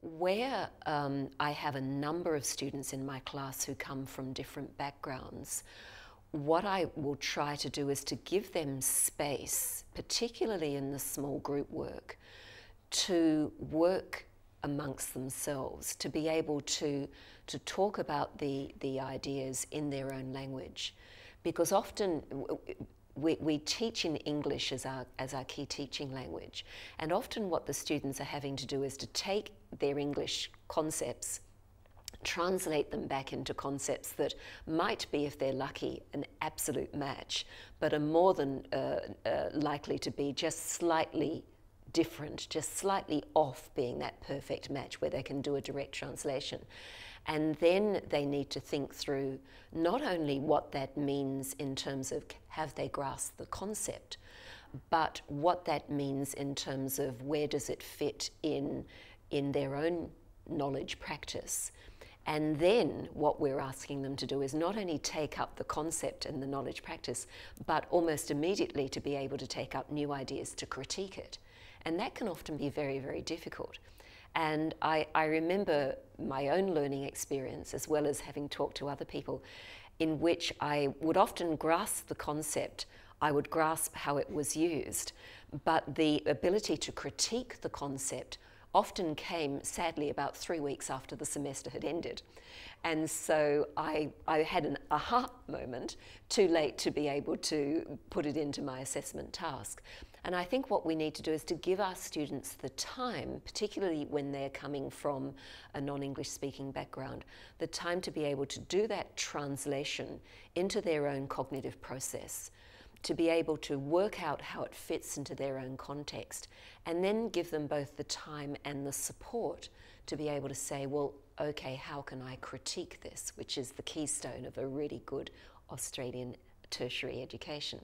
Where I have a number of students in my class who come from different backgrounds, what I will try to do is to give them space, particularly in the small group work, to work amongst themselves, to be able to talk about the ideas in their own language. Because often we teach in English as our key teaching language, and often what the students are having to do is to take their English concepts, translate them back into concepts that might be, if they're lucky, an absolute match, but are more than likely to be just slightly different, just slightly off being that perfect match where they can do a direct translation. And then they need to think through not only what that means in terms of have they grasped the concept, but what that means in terms of where does it fit in their own knowledge practice. And then what we're asking them to do is not only take up the concept and the knowledge practice, but almost immediately to be able to take up new ideas to critique it. And that can often be very, very difficult. And I remember my own learning experience, as well as having talked to other people, in which I would often grasp the concept, I would grasp how it was used, but the ability to critique the concept often came, sadly, about 3 weeks after the semester had ended. And so I had an aha moment, too late to be able to put it into my assessment task. And I think what we need to do is to give our students the time, particularly when they're coming from a non-English speaking background, the time to be able to do that translation into their own cognitive process, to be able to work out how it fits into their own context, and then give them both the time and the support to be able to say, well, okay, how can I critique this, which is the keystone of a really good Australian tertiary education.